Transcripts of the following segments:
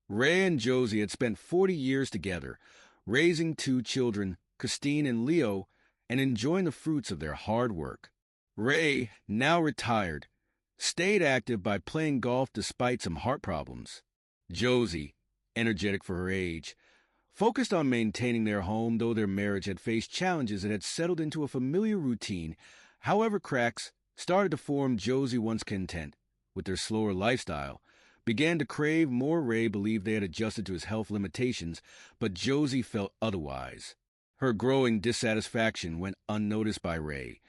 Ray and Josie had spent 40 years together, raising two children, Christine and Leo, and enjoying the fruits of their hard work. Ray, now retired, stayed active by playing golf despite some heart problems. Josie, energetic for her age, focused on maintaining their home, though their marriage had faced challenges and had settled into a familiar routine. However, cracks started to form. Josie, once content with their slower lifestyle, began to crave more. Ray believed they had adjusted to his health limitations, but Josie felt otherwise. Her growing dissatisfaction went unnoticed by Ray,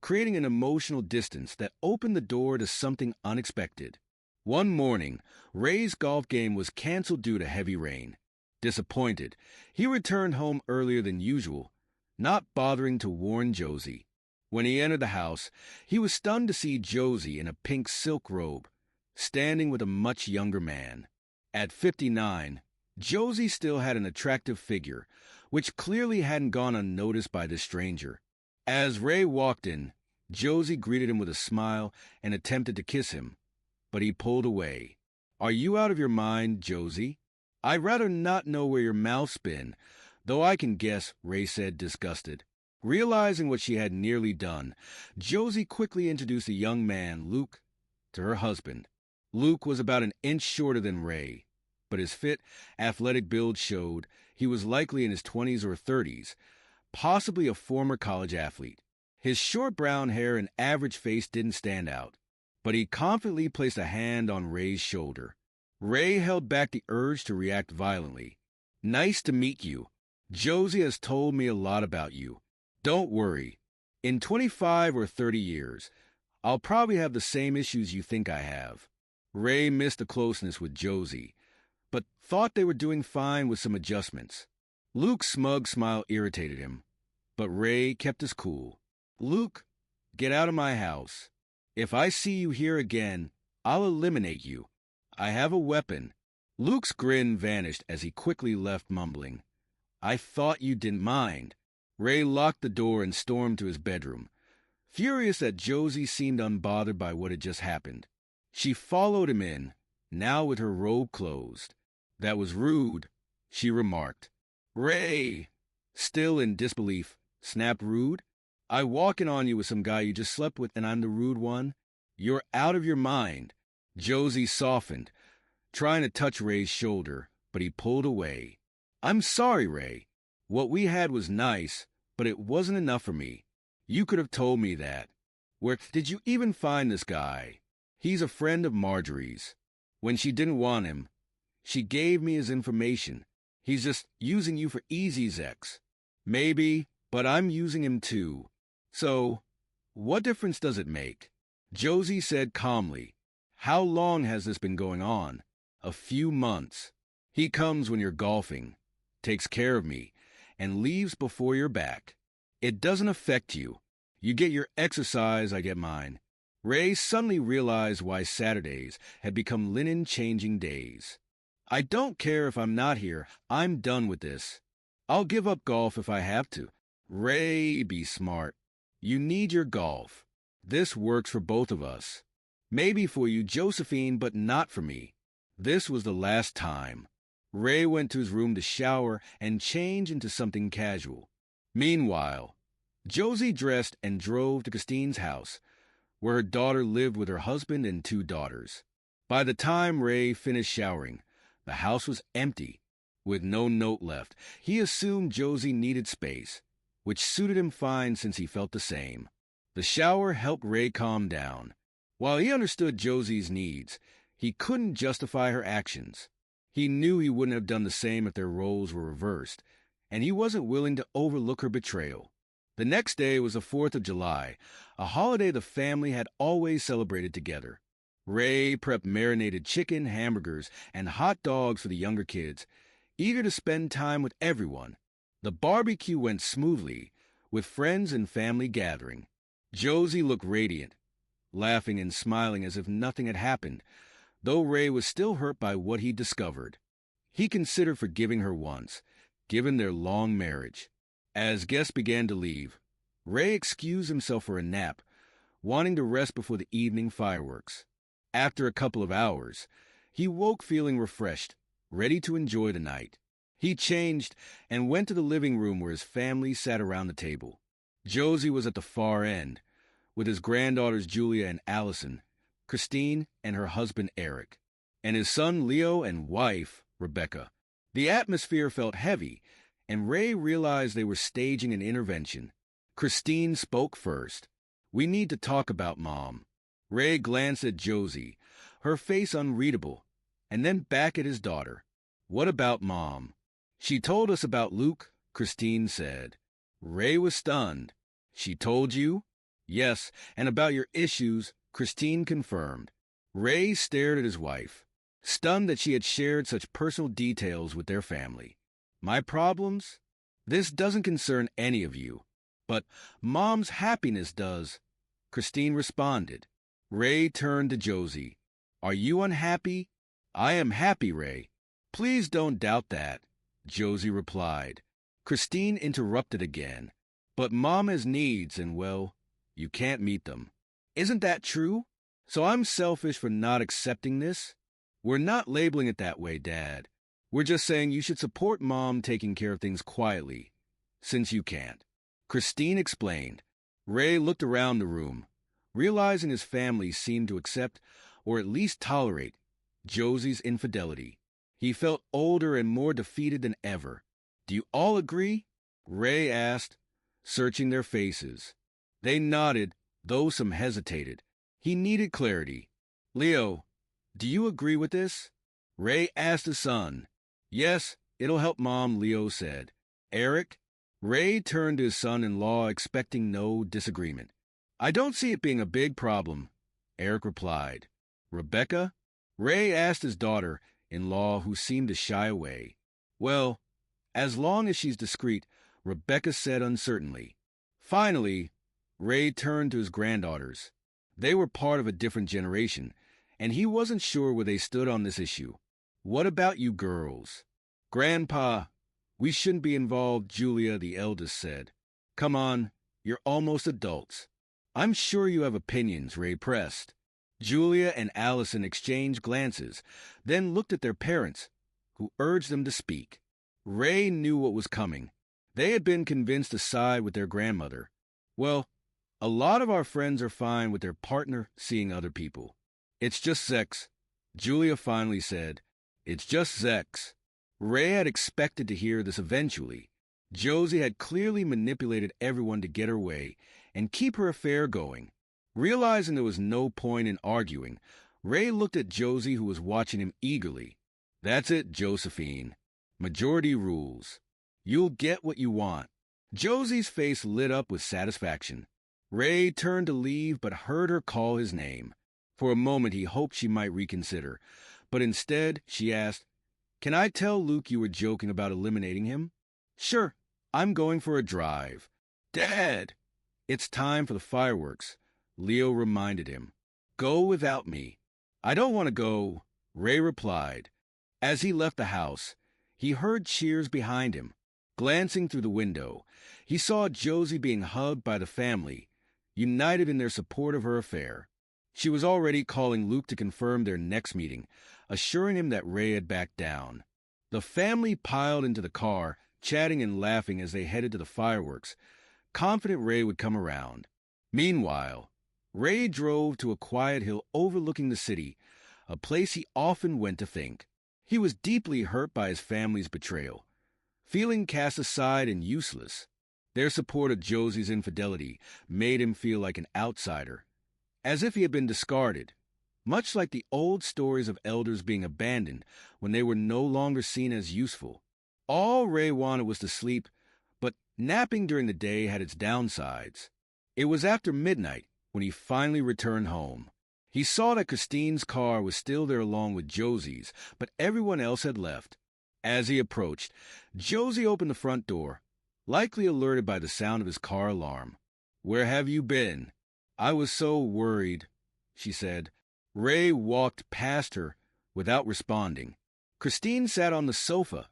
creating an emotional distance that opened the door to something unexpected. One morning, Ray's golf game was canceled due to heavy rain. Disappointed, he returned home earlier than usual, not bothering to warn Josie. When he entered the house, he was stunned to see Josie in a pink silk robe, standing with a much younger man. At 59, Josie still had an attractive figure, which clearly hadn't gone unnoticed by this stranger. As Ray walked in, Josie greeted him with a smile and attempted to kiss him, but he pulled away. "Are you out of your mind, Josie? I'd rather not know where your mouth's been, though I can guess," Ray said, disgusted. Realizing what she had nearly done, Josie quickly introduced a young man, Luke, to her husband. Luke was about an inch shorter than Ray, but his fit, athletic build showed he was likely in his 20s or 30s, possibly a former college athlete. His short brown hair and average face didn't stand out, but he confidently placed a hand on Ray's shoulder. Ray held back the urge to react violently. "Nice to meet you. Josie has told me a lot about you. Don't worry. In 25 or 30 years, I'll probably have the same issues you think I have." Ray missed the closeness with Josie, but thought they were doing fine with some adjustments. Luke's smug smile irritated him, but Ray kept his cool. "Luke, get out of my house. If I see you here again, I'll eliminate you. I have a weapon." Luke's grin vanished as he quickly left, mumbling, "I thought you didn't mind." Ray locked the door and stormed to his bedroom, furious that Josie seemed unbothered by what had just happened. She followed him in, now with her robe closed. "That was rude," she remarked. Ray, still in disbelief, snapped, "Rude? I walk in on you with some guy you just slept with and I'm the rude one? You're out of your mind." Josie softened, trying to touch Ray's shoulder, but he pulled away. "I'm sorry, Ray. What we had was nice, but it wasn't enough for me. You could have told me that. Where did you even find this guy? He's a friend of Marjorie's. When she didn't want him, she gave me his information. He's just using you for easy sex." "Maybe, but I'm using him too. So, what difference does it make?" Josie said calmly, "How long has this been going on?" "A few months. He comes when you're golfing, takes care of me, and leaves before you're back. It doesn't affect you. You get your exercise, I get mine." Ray suddenly realized why Saturdays had become linen-changing days. "I don't care if I'm not here. I'm done with this. I'll give up golf if I have to." "Ray, be smart. You need your golf. This works for both of us. Maybe for you, Josephine, but not for me. This was the last time." Ray went to his room to shower and change into something casual. Meanwhile, Josie dressed and drove to Christine's house, where her daughter lived with her husband and two daughters. By the time Ray finished showering, the house was empty, with no note left. He assumed Josie needed space, which suited him fine since he felt the same. The shower helped Ray calm down. While he understood Josie's needs, he couldn't justify her actions. He knew he wouldn't have done the same if their roles were reversed, and he wasn't willing to overlook her betrayal. The next day was the 4th of July, a holiday the family had always celebrated together. Ray prepped marinated chicken, hamburgers, and hot dogs for the younger kids, eager to spend time with everyone. The barbecue went smoothly, with friends and family gathering. Josie looked radiant, laughing and smiling as if nothing had happened, though Ray was still hurt by what he discovered. He considered forgiving her once, given their long marriage. As guests began to leave, Ray excused himself for a nap, wanting to rest before the evening fireworks. After a couple of hours, he woke feeling refreshed, ready to enjoy the night. He changed and went to the living room where his family sat around the table. Josie was at the far end, with his granddaughters Julia and Allison, Christine and her husband Eric, and his son Leo and wife Rebecca. The atmosphere felt heavy, and Ray realized they were staging an intervention. Christine spoke first. "We need to talk about Mom." Ray glanced at Josie, her face unreadable, and then back at his daughter. "What about Mom?" "She told us about Luke," Christine said. Ray was stunned. "She told you?" "Yes, and about your issues," Christine confirmed. Ray stared at his wife, stunned that she had shared such personal details with their family. "My problems? This doesn't concern any of you. But Mom's happiness does," Christine responded. Ray turned to Josie. "Are you unhappy?" "I am happy, Ray." "Please don't doubt that," Josie replied. Christine interrupted again. "But Mom has needs and, well, you can't meet them." "Isn't that true? So I'm selfish for not accepting this?" "We're not labeling it that way, Dad. We're just saying you should support Mom taking care of things quietly, since you can't." Christine explained. Ray looked around the room, realizing his family seemed to accept, or at least tolerate, Josie's infidelity. He felt older and more defeated than ever. "Do you all agree?" Ray asked, searching their faces. They nodded, though some hesitated. He needed clarity. "Leo, do you agree with this?" Ray asked his son. "Yes, it'll help Mom," Leo said. "Eric?" Ray turned to his son-in-law, expecting no disagreement. "I don't see it being a big problem," Eric replied. "Rebecca?" Ray asked his daughter-in-law, who seemed to shy away. "Well, as long as she's discreet," Rebecca said uncertainly. Finally, Ray turned to his granddaughters. They were part of a different generation, and he wasn't sure where they stood on this issue. "What about you girls?" "Grandpa, we shouldn't be involved," Julia, the eldest, said. "Come on, you're almost adults." "I'm sure you have opinions," Ray pressed. Julia and Allison exchanged glances, then looked at their parents, who urged them to speak. Ray knew what was coming. They had been convinced to side with their grandmother. "Well, a lot of our friends are fine with their partner seeing other people. It's just sex," Julia finally said. "It's just sex." Ray had expected to hear this eventually. Josie had clearly manipulated everyone to get her way and keep her affair going. Realizing there was no point in arguing, Ray looked at Josie, who was watching him eagerly. "That's it, Josephine. Majority rules. You'll get what you want." Josie's face lit up with satisfaction. Ray turned to leave but heard her call his name. For a moment he hoped she might reconsider, but instead she asked, "Can I tell Luke you were joking about eliminating him?" "Sure, I'm going for a drive." "Dad!" "It's time for the fireworks," Leo reminded him. "Go without me." "I don't want to go," Ray replied. As he left the house, he heard cheers behind him. Glancing through the window, he saw Josie being hugged by the family, united in their support of her affair. She was already calling Luke to confirm their next meeting, assuring him that Ray had backed down. The family piled into the car, chatting and laughing as they headed to the fireworks, confident Ray would come around. Meanwhile, Ray drove to a quiet hill overlooking the city, a place he often went to think. He was deeply hurt by his family's betrayal, feeling cast aside and useless. Their support of Josie's infidelity made him feel like an outsider, as if he had been discarded, much like the old stories of elders being abandoned when they were no longer seen as useful. All Ray wanted was to sleep, but napping during the day had its downsides. It was after midnight when he finally returned home. He saw that Christine's car was still there along with Josie's, but everyone else had left. As he approached, Josie opened the front door, likely alerted by the sound of his car alarm. "Where have you been?" "I was so worried," she said. Ray walked past her without responding. Christine sat on the sofa,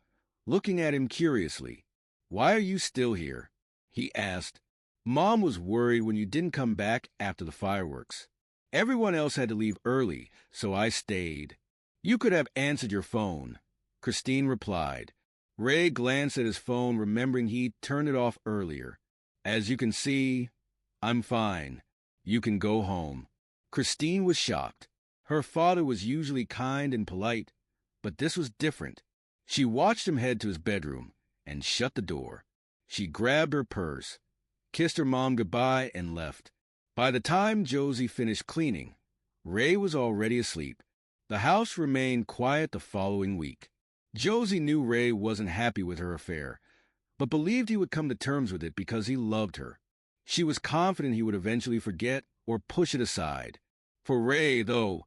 looking at him curiously. "Why are you still here?" he asked. "Mom was worried when you didn't come back after the fireworks. Everyone else had to leave early, so I stayed." "You could have answered your phone," Christine replied. Ray glanced at his phone, remembering he'd turned it off earlier. As you can see, I'm fine. You can go home. Christine was shocked. Her father was usually kind and polite, but this was different. She watched him head to his bedroom and shut the door. She grabbed her purse, kissed her mom goodbye, and left. By the time Josie finished cleaning, Ray was already asleep. The house remained quiet the following week. Josie knew Ray wasn't happy with her affair, but believed he would come to terms with it because he loved her. She was confident he would eventually forget or push it aside. For Ray, though,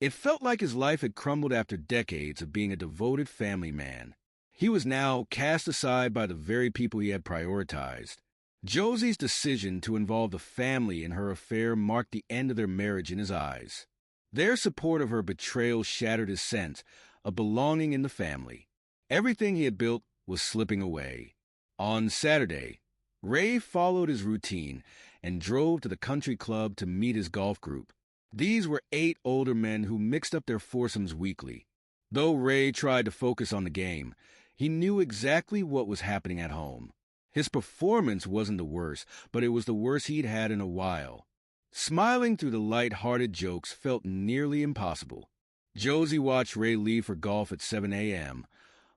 it felt like his life had crumbled after decades of being a devoted family man. He was now cast aside by the very people he had prioritized. Josie's decision to involve the family in her affair marked the end of their marriage in his eyes. Their support of her betrayal shattered his sense of belonging in the family. Everything he had built was slipping away. On Saturday, Ray followed his routine and drove to the country club to meet his golf group. These were 8 older men who mixed up their foursomes weekly. Though Ray tried to focus on the game, he knew exactly what was happening at home. His performance wasn't the worst, but it was the worst he'd had in a while. Smiling through the light-hearted jokes felt nearly impossible. Josie watched Ray leave for golf at 7 a.m.,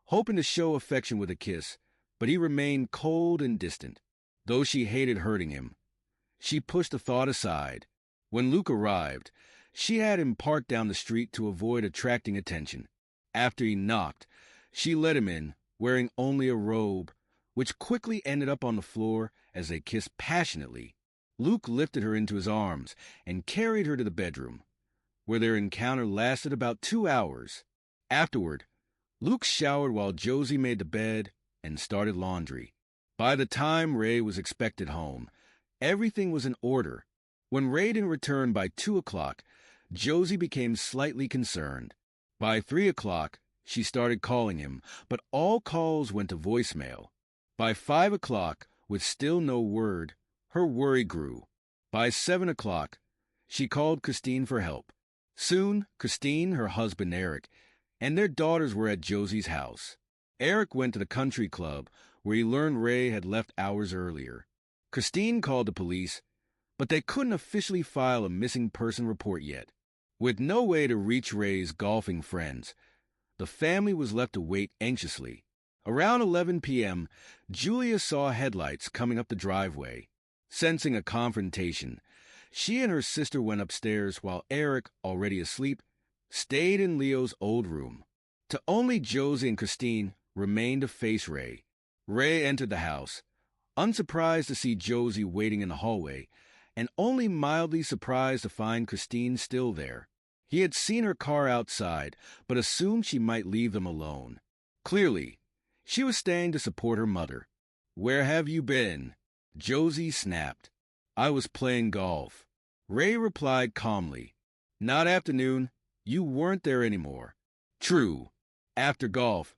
hoping to show affection with a kiss, but he remained cold and distant. Though she hated hurting him, she pushed the thought aside. When Luke arrived, she had him parked down the street to avoid attracting attention. After he knocked, she let him in, wearing only a robe, which quickly ended up on the floor as they kissed passionately. Luke lifted her into his arms and carried her to the bedroom, where their encounter lasted about 2 hours. Afterward, Luke showered while Josie made the bed and started laundry. By the time Ray was expected home, everything was in order. When Ray didn't return by 2 o'clock, Josie became slightly concerned. By 3 o'clock, she started calling him, but all calls went to voicemail. By 5 o'clock, with still no word, her worry grew. By 7 o'clock, she called Christine for help. Soon, Christine, her husband Eric, and their daughters were at Josie's house. Eric went to the country club, where he learned Ray had left hours earlier. Christine called the police, but they couldn't officially file a missing person report yet. With no way to reach Ray's golfing friends, the family was left to wait anxiously. Around 11 p.m., Julia saw headlights coming up the driveway. Sensing a confrontation, she and her sister went upstairs while Eric, already asleep, stayed in Leo's old room. To only Josie and Christine remained to face Ray. Ray entered the house, unsurprised to see Josie waiting in the hallway, and only mildly surprised to find Christine still there. He had seen her car outside, but assumed she might leave them alone. Clearly, she was staying to support her mother. "Where have you been?" Josie snapped. "I was playing golf." Ray replied calmly. "Not afternoon. You weren't there anymore." "True. After golf,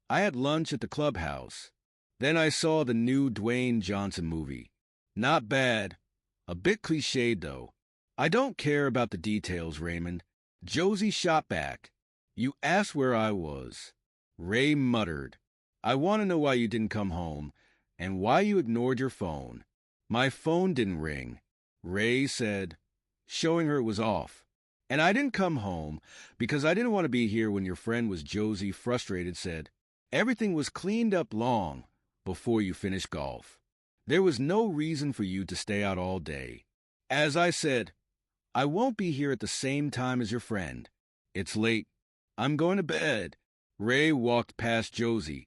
I had lunch at the clubhouse. Then I saw the new Dwayne Johnson movie. Not bad. A bit cliched, though. I don't care about the details, Raymond." Josie shot back. "You asked where I was." Ray muttered. "I want to know why you didn't come home, and why you ignored your phone." "My phone didn't ring," Ray said, showing her it was off. "And I didn't come home because I didn't want to be here when your friend was." Josie, frustrated, said, "Everything was cleaned up long before you finished golf. There was no reason for you to stay out all day. As I said, I won't be here at the same time as your friend. It's late. I'm going to bed." Ray walked past Josie,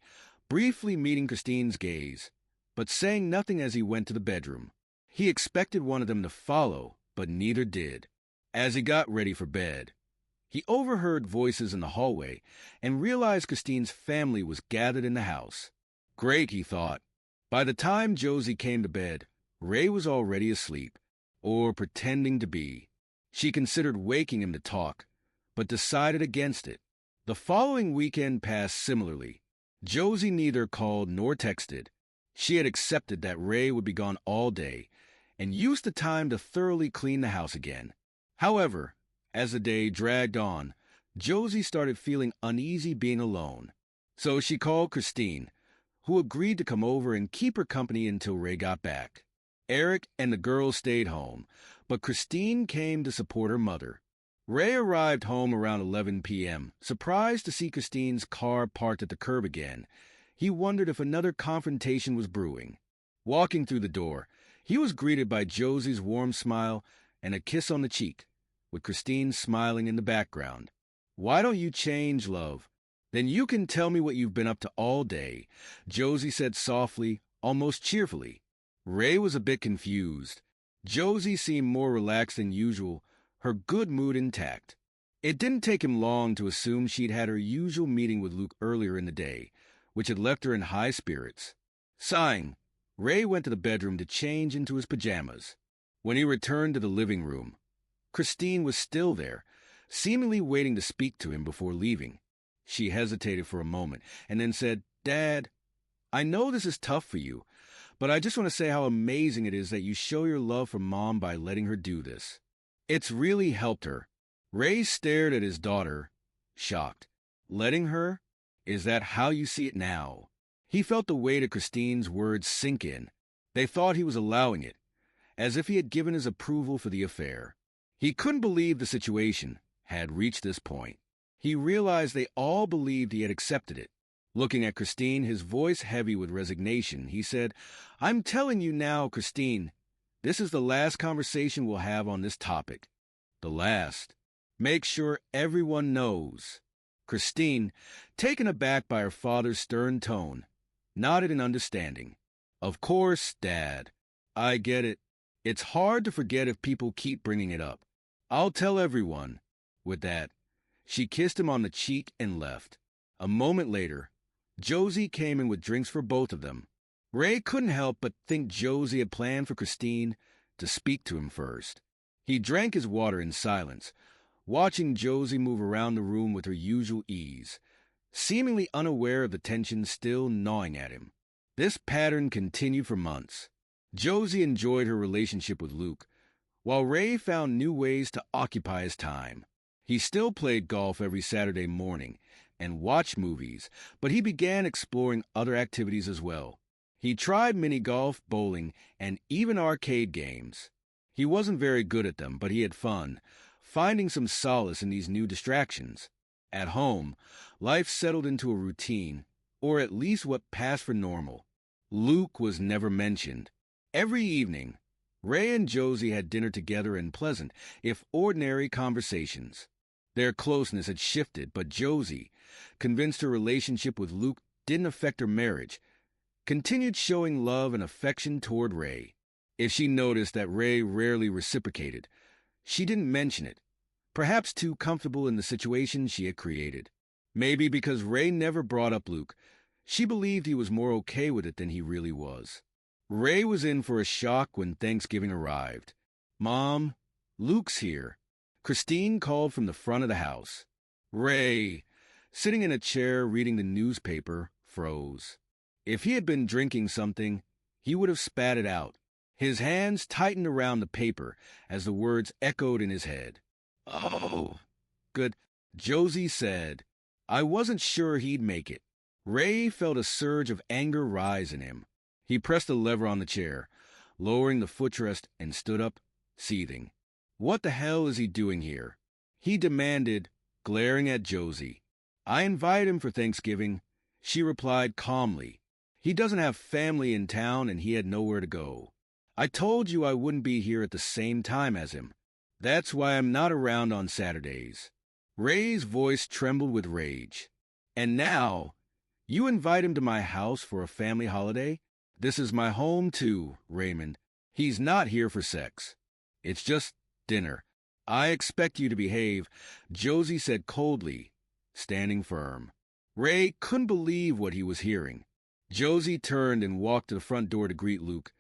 briefly meeting Christine's gaze, but saying nothing as he went to the bedroom. He expected one of them to follow, but neither did. As he got ready for bed, he overheard voices in the hallway and realized Christine's family was gathered in the house. Great, he thought. By the time Josie came to bed, Ray was already asleep, or pretending to be. She considered waking him to talk, but decided against it. The following weekend passed similarly. Josie neither called nor texted. She had accepted that Ray would be gone all day and used the time to thoroughly clean the house again. However, as the day dragged on, Josie started feeling uneasy being alone. So she called Christine, who agreed to come over and keep her company until Ray got back. Eric and the girls stayed home, but Christine came to support her mother. Ray arrived home around 11 p.m., surprised to see Christine's car parked at the curb again. He wondered if another confrontation was brewing. Walking through the door, he was greeted by Josie's warm smile and a kiss on the cheek, with Christine smiling in the background. "Why don't you change, love? Then you can tell me what you've been up to all day," Josie said softly, almost cheerfully. Ray was a bit confused. Josie seemed more relaxed than usual, her good mood intact. It didn't take him long to assume she'd had her usual meeting with Luke earlier in the day, which had left her in high spirits. Sighing, Ray went to the bedroom to change into his pajamas. When he returned to the living room, Christine was still there, seemingly waiting to speak to him before leaving. She hesitated for a moment and then said, "Dad, I know this is tough for you, but I just want to say how amazing it is that you show your love for Mom by letting her do this. It's really helped her." Ray stared at his daughter, shocked. "Letting her? Is that how you see it now?" He felt the weight of Christine's words sink in. They thought he was allowing it, as if he had given his approval for the affair. He couldn't believe the situation had reached this point. He realized they all believed he had accepted it. Looking at Christine, his voice heavy with resignation, he said, "I'm telling you now, Christine, this is the last conversation we'll have on this topic. The last. Make sure everyone knows." Christine, taken aback by her father's stern tone, nodded in understanding. "Of course, Dad. I get it. It's hard to forget if people keep bringing it up. I'll tell everyone." With that, she kissed him on the cheek and left. A moment later, Josie came in with drinks for both of them. Ray couldn't help but think Josie had planned for Christine to speak to him first. He drank his water in silence, watching Josie move around the room with her usual ease, seemingly unaware of the tension still gnawing at him. This pattern continued for months. Josie enjoyed her relationship with Luke, while Ray found new ways to occupy his time. He still played golf every Saturday morning and watched movies, but he began exploring other activities as well. He tried mini-golf, bowling, and even arcade games. He wasn't very good at them, but he had fun, finding some solace in these new distractions. At home, life settled into a routine, or at least what passed for normal. Luke was never mentioned. Every evening, Ray and Josie had dinner together in pleasant, if ordinary, conversations. Their closeness had shifted, but Josie, convinced her relationship with Luke didn't affect her marriage, continued showing love and affection toward Ray. If she noticed that Ray rarely reciprocated, she didn't mention it, perhaps too comfortable in the situation she had created. Maybe because Ray never brought up Luke, she believed he was more okay with it than he really was. Ray was in for a shock when Thanksgiving arrived. "Mom, Luke's here," Christine called from the front of the house. Ray, sitting in a chair reading the newspaper, froze. If he had been drinking something, he would have spat it out. His hands tightened around the paper as the words echoed in his head. "Oh, good," Josie said. "I wasn't sure he'd make it." Ray felt a surge of anger rise in him. He pressed the lever on the chair, lowering the footrest, and stood up, seething. What the hell is he doing here? He demanded, glaring at Josie. "I invited him for Thanksgiving," she replied calmly. "He doesn't have family in town and he had nowhere to go. I told you I wouldn't be here at the same time as him. That's why I'm not around on Saturdays." Ray's voice trembled with rage. "And now, you invite him to my house for a family holiday? This is my home too, Raymond. He's not here for sex. It's just dinner. I expect you to behave," Josie said coldly, standing firm. Ray couldn't believe what he was hearing. Josie turned and walked to the front door to greet Luke,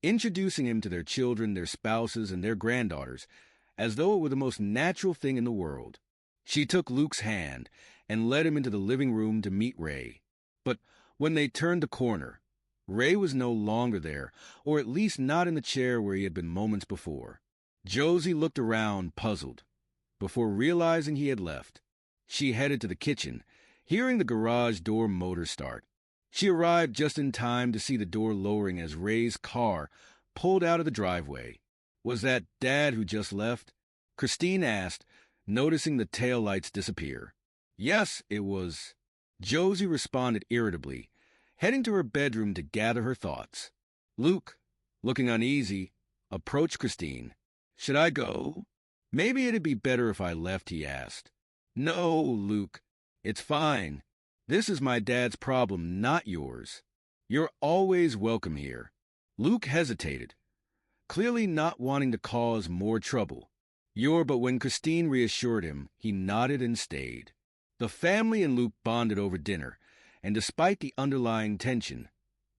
introducing him to their children, their spouses, and their granddaughters, as though it were the most natural thing in the world. She took Luke's hand and led him into the living room to meet Ray. But when they turned the corner, Ray was no longer there, or at least not in the chair where he had been moments before. Josie looked around, puzzled, before realizing he had left. She headed to the kitchen, hearing the garage door motor start. She arrived just in time to see the door lowering as Ray's car pulled out of the driveway. Was that Dad who just left? Christine asked, noticing the taillights disappear. Yes, it was. Josie responded irritably, heading to her bedroom to gather her thoughts. Luke, looking uneasy, approached Christine. Should I go? Maybe it'd be better if I left, he asked. No, Luke. It's fine. This is my dad's problem, not yours. You're always welcome here. Luke hesitated, clearly not wanting to cause more trouble. But when Christine reassured him, he nodded and stayed. The family and Luke bonded over dinner, and despite the underlying tension,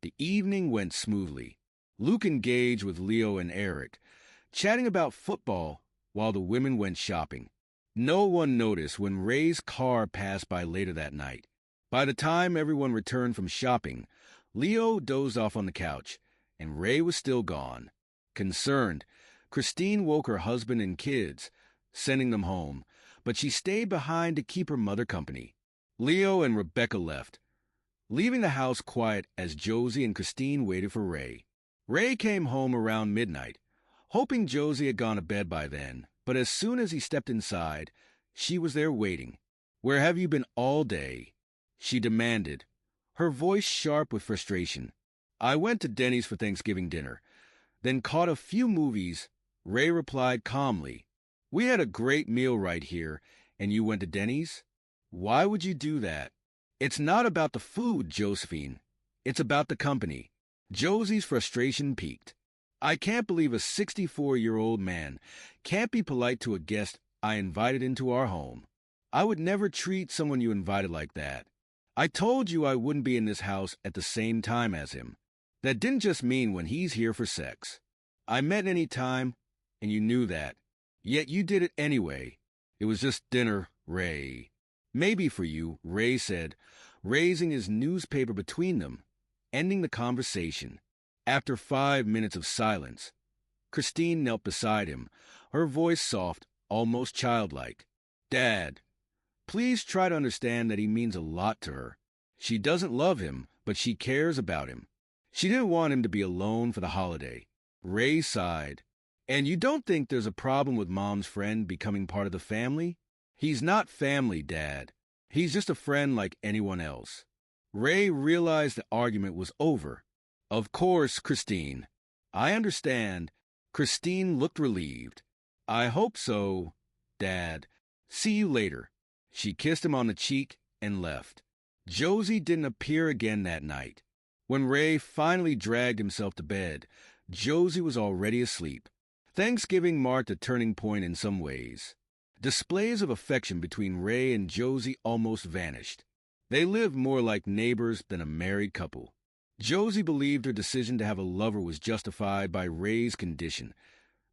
the evening went smoothly. Luke engaged with Leo and Eric, chatting about football while the women went shopping. No one noticed when Ray's car passed by later that night. By the time everyone returned from shopping, Leo dozed off on the couch, and Ray was still gone. Concerned, Christine woke her husband and kids, sending them home, but she stayed behind to keep her mother company. Leo and Rebecca left, leaving the house quiet as Josie and Christine waited for Ray. Ray came home around midnight, hoping Josie had gone to bed by then, but as soon as he stepped inside, she was there waiting. Where have you been all day? She demanded, her voice sharp with frustration. I went to Denny's for Thanksgiving dinner, then caught a few movies. Ray replied calmly, we had a great meal right here, and you went to Denny's? Why would you do that? It's not about the food, Josephine. It's about the company. Josie's frustration peaked. I can't believe a 64-year-old man can't be polite to a guest I invited into our home. I would never treat someone you invited like that. I told you I wouldn't be in this house at the same time as him. That didn't just mean when he's here for sex. I meant any time, and you knew that. Yet you did it anyway. It was just dinner, Ray. Maybe for you, Ray said, raising his newspaper between them, ending the conversation. After 5 minutes of silence, Christine knelt beside him, her voice soft, almost childlike. Dad, please try to understand that he means a lot to her. She doesn't love him, but she cares about him. She didn't want him to be alone for the holiday. Ray sighed. And you don't think there's a problem with Mom's friend becoming part of the family? He's not family, Dad. He's just a friend like anyone else. Ray realized the argument was over. Of course, Christine. I understand. Christine looked relieved. I hope so, Dad. See you later. She kissed him on the cheek and left. Josie didn't appear again that night. When Ray finally dragged himself to bed, Josie was already asleep. Thanksgiving marked a turning point in some ways. Displays of affection between Ray and Josie almost vanished. They lived more like neighbors than a married couple. Josie believed her decision to have a lover was justified by Ray's condition,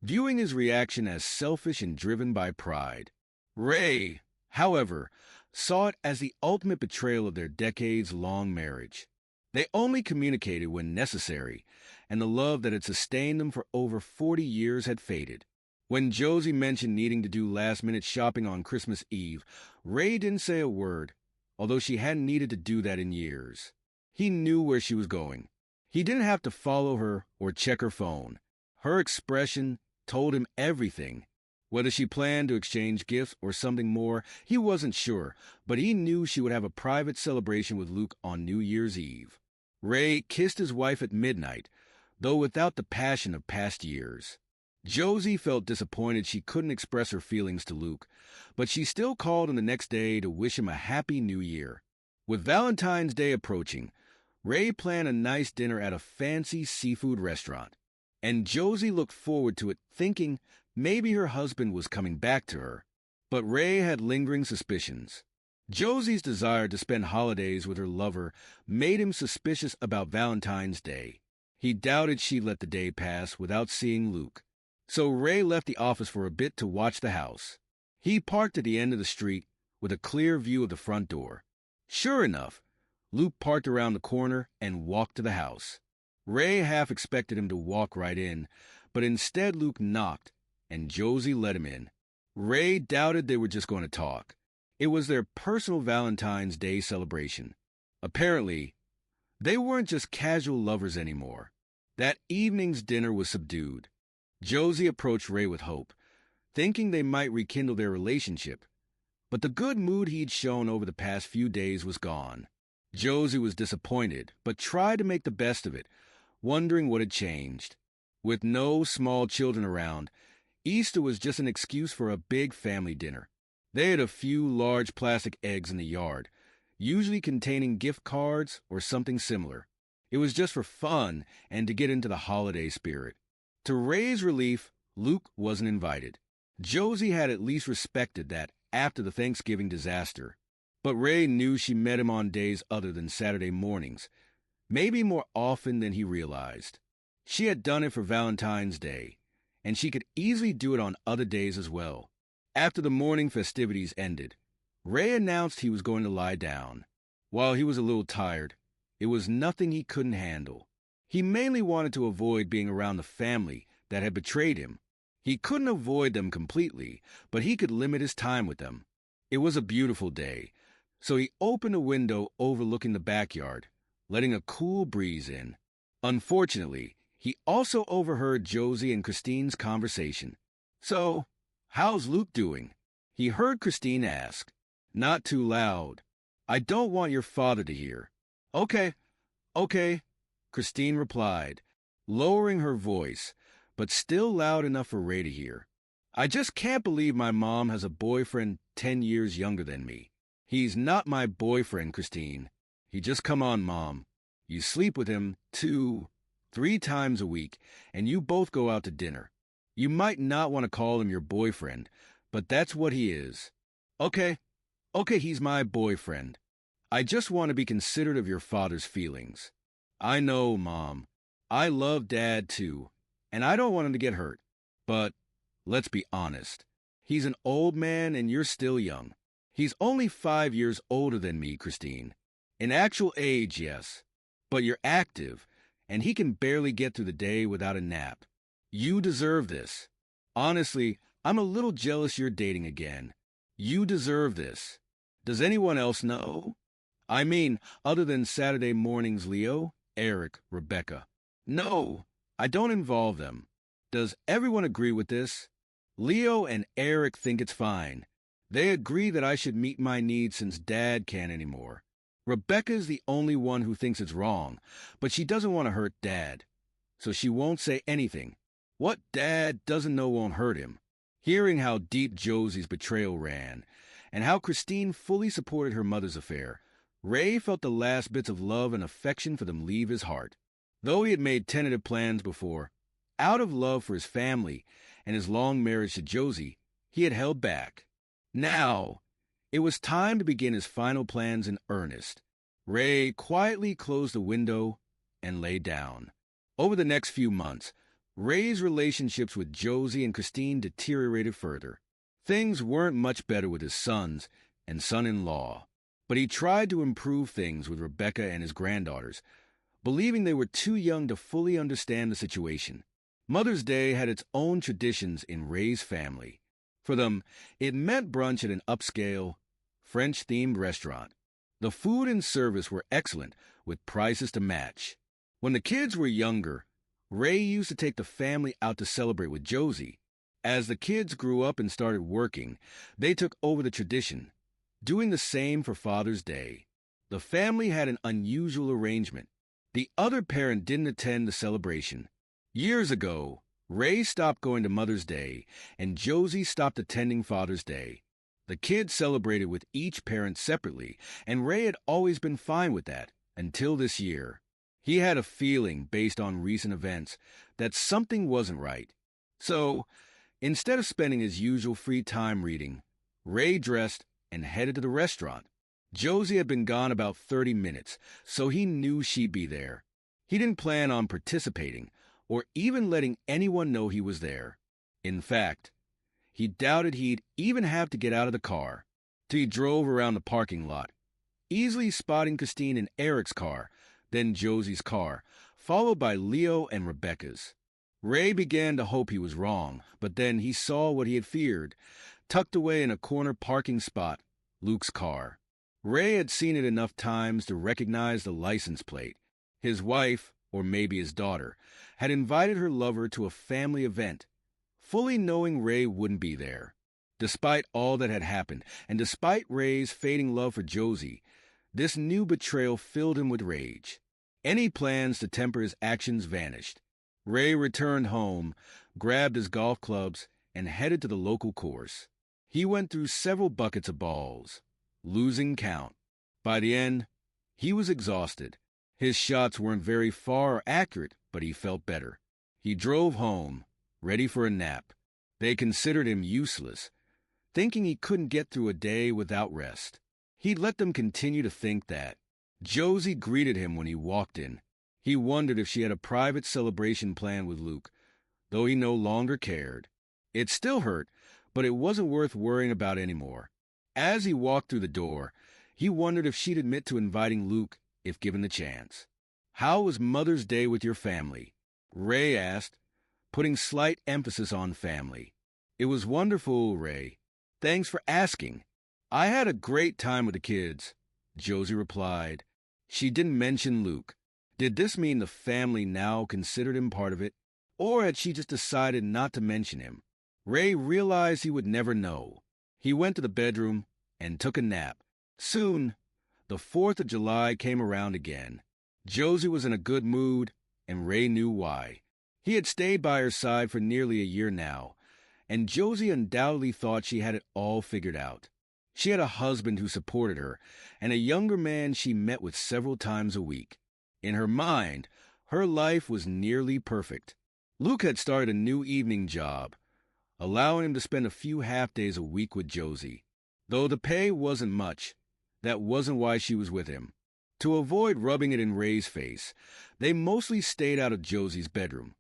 viewing his reaction as selfish and driven by pride. Ray, however, saw it as the ultimate betrayal of their decades-long marriage. They only communicated when necessary, and the love that had sustained them for over 40 years had faded. When Josie mentioned needing to do last-minute shopping on Christmas Eve, Ray didn't say a word, although she hadn't needed to do that in years. He knew where she was going. He didn't have to follow her or check her phone. Her expression told him everything. Whether she planned to exchange gifts or something more, he wasn't sure, but he knew she would have a private celebration with Luke on New Year's Eve. Ray kissed his wife at midnight, though without the passion of past years. Josie felt disappointed she couldn't express her feelings to Luke, but she still called him the next day to wish him a happy new year. With Valentine's Day approaching, Ray planned a nice dinner at a fancy seafood restaurant, and Josie looked forward to it thinking maybe her husband was coming back to her. But Ray had lingering suspicions. Josie's desire to spend holidays with her lover made him suspicious about Valentine's Day. He doubted she'd let the day pass without seeing Luke. So Ray left the office for a bit to watch the house. He parked at the end of the street with a clear view of the front door. Sure enough, Luke parked around the corner and walked to the house. Ray half expected him to walk right in, but instead Luke knocked, and Josie let him in. Ray doubted they were just going to talk. It was their personal Valentine's Day celebration. Apparently, they weren't just casual lovers anymore. That evening's dinner was subdued. Josie approached Ray with hope, thinking they might rekindle their relationship. But the good mood he'd shown over the past few days was gone. Josie was disappointed, but tried to make the best of it, wondering what had changed. With no small children around, Easter was just an excuse for a big family dinner. They had a few large plastic eggs in the yard, usually containing gift cards or something similar. It was just for fun and to get into the holiday spirit. To Ray's relief, Luke wasn't invited. Josie had at least respected that after the Thanksgiving disaster. But Ray knew she met him on days other than Saturday mornings, maybe more often than he realized. She had done it for Valentine's Day, and she could easily do it on other days as well. After the morning festivities ended, Ray announced he was going to lie down. While he was a little tired, it was nothing he couldn't handle. He mainly wanted to avoid being around the family that had betrayed him. He couldn't avoid them completely, but he could limit his time with them. It was a beautiful day, so he opened a window overlooking the backyard, letting a cool breeze in. Unfortunately, he also overheard Josie and Christine's conversation. "So, how's Luke doing?" He heard Christine ask. "Not too loud. I don't want your father to hear." Okay, Christine replied, lowering her voice, but still loud enough for Ray to hear. "I just can't believe my mom has a boyfriend 10 years younger than me. He's not my boyfriend, Christine. He just come on, Mom. You sleep with him 2, 3 times a week, and you both go out to dinner. You might not want to call him your boyfriend, but that's what he is." Okay, he's my boyfriend. I just want to be considerate of your father's feelings. I know, Mom. I love Dad, too, and I don't want him to get hurt. But let's be honest. He's an old man and you're still young. He's only 5 years older than me, Christine. In actual age, yes. But you're active, and he can barely get through the day without a nap. You deserve this. Honestly, I'm a little jealous you're dating again. You deserve this. Does anyone else know? I mean, other than Saturday morning's Leo, Eric, Rebecca. No, I don't involve them. Does everyone agree with this? Leo and Eric think it's fine. They agree that I should meet my needs since Dad can't anymore. Rebecca's the only one who thinks it's wrong, but she doesn't want to hurt Dad, so she won't say anything. What Dad doesn't know won't hurt him. Hearing how deep Josie's betrayal ran, and how Christine fully supported her mother's affair, Ray felt the last bits of love and affection for them leave his heart. Though he had made tentative plans before, out of love for his family and his long marriage to Josie, he had held back. Now, it was time to begin his final plans in earnest. Ray quietly closed the window and lay down. Over the next few months, Ray's relationships with Josie and Christine deteriorated further. Things weren't much better with his sons and son-in-law, but he tried to improve things with Rebecca and his granddaughters, believing they were too young to fully understand the situation. Mother's Day had its own traditions in Ray's family. For them, it meant brunch at an upscale, French-themed restaurant. The food and service were excellent, with prices to match. When the kids were younger, Ray used to take the family out to celebrate with Josie. As the kids grew up and started working, they took over the tradition, doing the same for Father's Day. The family had an unusual arrangement. The other parent didn't attend the celebration. Years ago, Ray stopped going to Mother's Day, and Josie stopped attending Father's Day. The kids celebrated with each parent separately, and Ray had always been fine with that, until this year. He had a feeling, based on recent events, that something wasn't right. So, instead of spending his usual free time reading, Ray dressed and headed to the restaurant. Josie had been gone about 30 minutes, so he knew she'd be there. He didn't plan on participating, or even letting anyone know he was there. In fact, he doubted he'd even have to get out of the car. Till he drove around the parking lot, easily spotting Christine in Eric's car, then Josie's car, followed by Leo and Rebecca's. Ray began to hope he was wrong, but then he saw what he had feared. Tucked away in a corner parking spot Luke's car. Ray had seen it enough times to recognize the license plate. His wife, or maybe his daughter, had invited her lover to a family event, fully knowing Ray wouldn't be there. Despite all that had happened, and despite Ray's fading love for Josie, this new betrayal filled him with rage. Any plans to temper his actions vanished. Ray returned home, grabbed his golf clubs, and headed to the local course. He went through several buckets of balls, losing count. By the end, he was exhausted. His shots weren't very far or accurate, but he felt better. He drove home, ready for a nap. They considered him useless, thinking he couldn't get through a day without rest. He'd let them continue to think that. Josie greeted him when he walked in. He wondered if she had a private celebration planned with Luke, though he no longer cared. It still hurt, but it wasn't worth worrying about anymore. As he walked through the door, he wondered if she'd admit to inviting Luke if given the chance. "How was Mother's Day with your family?" Ray asked, putting slight emphasis on family. "It was wonderful, Ray. Thanks for asking. I had a great time with the kids," Josie replied. She didn't mention Luke. Did this mean the family now considered him part of it, or had she just decided not to mention him? Ray realized he would never know. He went to the bedroom and took a nap. Soon, the 4th of July came around again. Josie was in a good mood, and Ray knew why. He had stayed by her side for nearly a year now, and Josie undoubtedly thought she had it all figured out. She had a husband who supported her, and a younger man she met with several times a week. In her mind, her life was nearly perfect. Luke had started a new evening job, allowing him to spend a few half-days a week with Josie. Though the pay wasn't much, that wasn't why she was with him. To avoid rubbing it in Ray's face, they mostly stayed out of Josie's bedroom,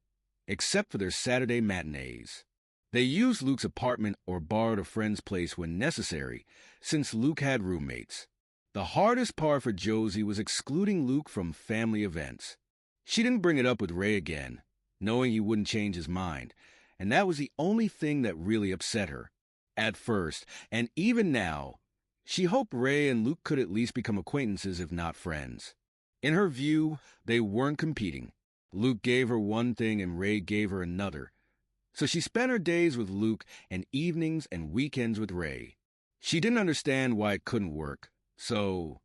except for their Saturday matinees. They used Luke's apartment or borrowed a friend's place when necessary, since Luke had roommates. The hardest part for Josie was excluding Luke from family events. She didn't bring it up with Ray again, knowing he wouldn't change his mind, and that was the only thing that really upset her. At first, and even now, she hoped Ray and Luke could at least become acquaintances if not friends. In her view, they weren't competing. Luke gave her one thing and Ray gave her another. So she spent her days with Luke and evenings and weekends with Ray. She didn't understand why it couldn't work, so,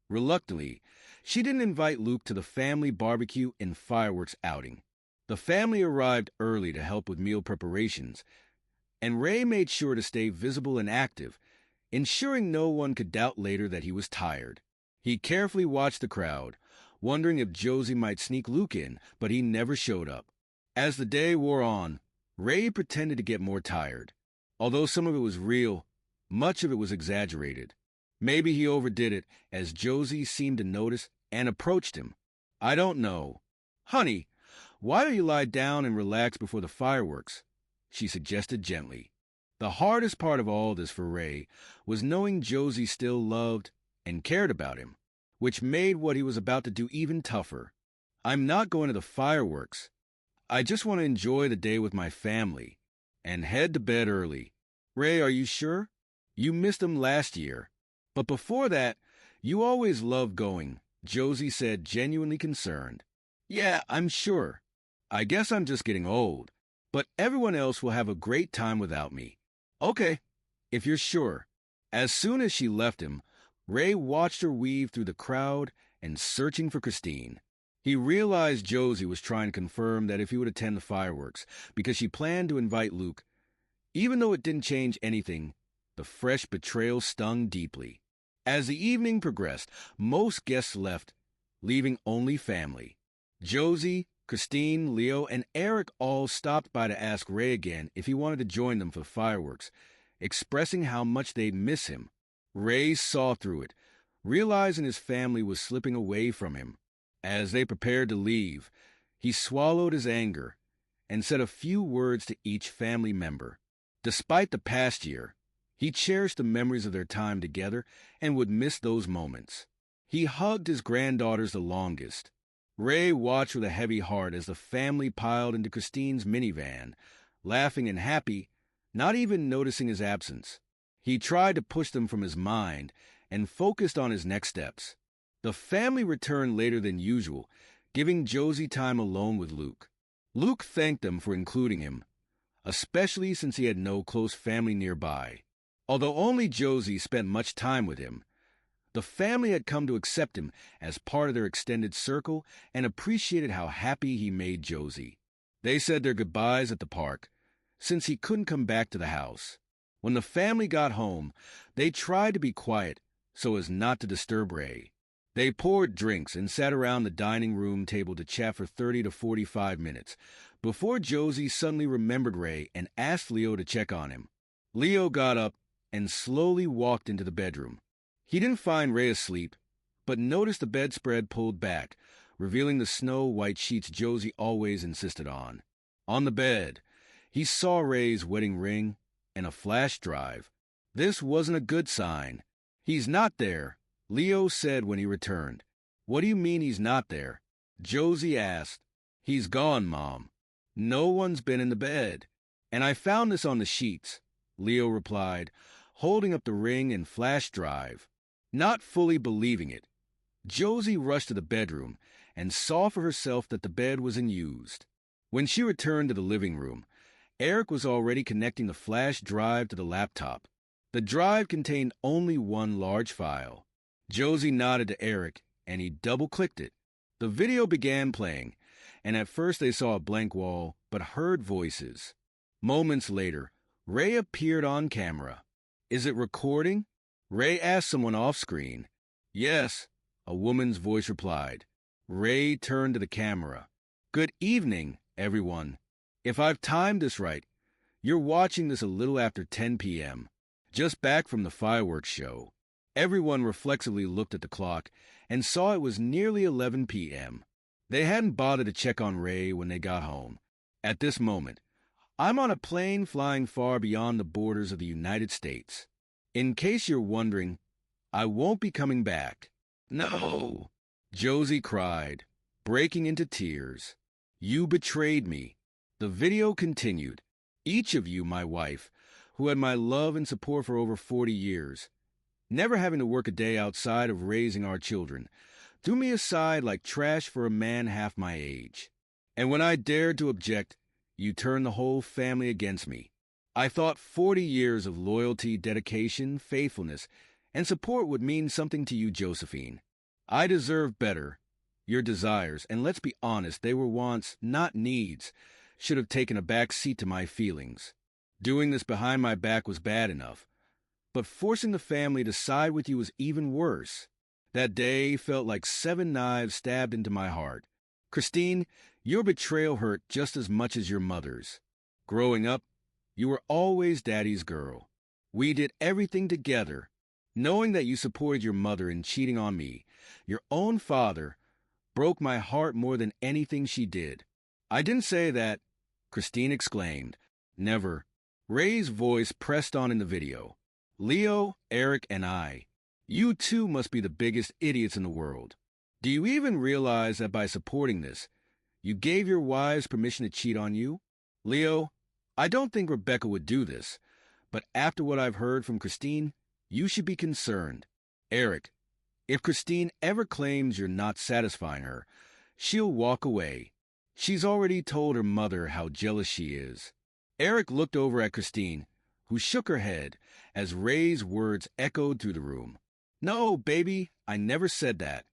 reluctantly, she didn't invite Luke to the family barbecue and fireworks outing. The family arrived early to help with meal preparations, and Ray made sure to stay visible and active, ensuring no one could doubt later that he was tired. He carefully watched the crowd, wondering if Josie might sneak Luke in, but he never showed up. As the day wore on, Ray pretended to get more tired. Although some of it was real, much of it was exaggerated. Maybe he overdid it, as Josie seemed to notice and approached him. "I don't know. Honey, why don't you lie down and relax before the fireworks?" she suggested gently. The hardest part of all this for Ray was knowing Josie still loved and cared about him, which made what he was about to do even tougher. "I'm not going to the fireworks. I just want to enjoy the day with my family and head to bed early." "Ray, are you sure? You missed them last year. But before that, you always loved going," Josie said, genuinely concerned. "Yeah, I'm sure. I guess I'm just getting old. But everyone else will have a great time without me." "Okay, if you're sure." As soon as she left him, Ray watched her weave through the crowd and searching for Christine. He realized Josie was trying to confirm that if he would attend the fireworks, because she planned to invite Luke. Even though it didn't change anything, the fresh betrayal stung deeply. As the evening progressed, most guests left, leaving only family. Josie, Christine, Leo, and Eric all stopped by to ask Ray again if he wanted to join them for the fireworks, expressing how much they'd miss him. Ray saw through it, realizing his family was slipping away from him. As they prepared to leave, he swallowed his anger and said a few words to each family member. Despite the past year, he cherished the memories of their time together and would miss those moments. He hugged his granddaughters the longest. Ray watched with a heavy heart as the family piled into Christine's minivan, laughing and happy, not even noticing his absence. He tried to push them from his mind and focused on his next steps. The family returned later than usual, giving Josie time alone with Luke. Luke thanked them for including him, especially since he had no close family nearby. Although only Josie spent much time with him, the family had come to accept him as part of their extended circle and appreciated how happy he made Josie. They said their goodbyes at the park, since he couldn't come back to the house. When the family got home, they tried to be quiet so as not to disturb Ray. They poured drinks and sat around the dining room table to chat for 30 to 45 minutes before Josie suddenly remembered Ray and asked Leo to check on him. Leo got up and slowly walked into the bedroom. He didn't find Ray asleep, but noticed the bedspread pulled back, revealing the snow-white sheets Josie always insisted on. On the bed, he saw Ray's wedding ring and a flash drive. This wasn't a good sign. "He's not there," Leo said when he returned. "What do you mean he's not there?" Josie asked. "He's gone, Mom. No one's been in the bed. And I found this on the sheets," Leo replied, holding up the ring and flash drive. Not fully believing it, Josie rushed to the bedroom and saw for herself that the bed was unused. When she returned to the living room, Eric was already connecting the flash drive to the laptop. The drive contained only one large file. Josie nodded to Eric, and he double-clicked it. The video began playing, and at first they saw a blank wall, but heard voices. Moments later, Ray appeared on camera. "Is it recording?" Ray asked someone off-screen. "Yes," a woman's voice replied. Ray turned to the camera. "Good evening, everyone. If I've timed this right, you're watching this a little after 10 p.m., just back from the fireworks show." Everyone reflexively looked at the clock and saw it was nearly 11 p.m. They hadn't bothered to check on Ray when they got home. At this moment, "I'm on a plane flying far beyond the borders of the United States. In case you're wondering, I won't be coming back." "No," Josie cried, breaking into tears. "You betrayed me." The video continued. "Each of you, my wife, who had my love and support for over 40 years, never having to work a day outside of raising our children, threw me aside like trash for a man half my age. And when I dared to object, you turned the whole family against me. I thought 40 years of loyalty, dedication, faithfulness, and support would mean something to you, Josephine. I deserve better. Your desires, and let's be honest, they were wants, not needs, should have taken a back seat to my feelings. Doing this behind my back was bad enough, but forcing the family to side with you was even worse. That day felt like 7 knives stabbed into my heart. Christine, your betrayal hurt just as much as your mother's. Growing up, you were always Daddy's girl. We did everything together. Knowing that you supported your mother in cheating on me, your own father, broke my heart more than anything she did." "I didn't say that," Christine exclaimed. "Never." Ray's voice pressed on in the video. "Leo, Eric, and I. You too must be the biggest idiots in the world. Do you even realize that by supporting this, you gave your wives permission to cheat on you? Leo, I don't think Rebecca would do this, but after what I've heard from Christine, you should be concerned. Eric, if Christine ever claims you're not satisfying her, she'll walk away. She's already told her mother how jealous she is." Eric looked over at Christine, who shook her head as Ray's words echoed through the room. "No, baby, I never said that.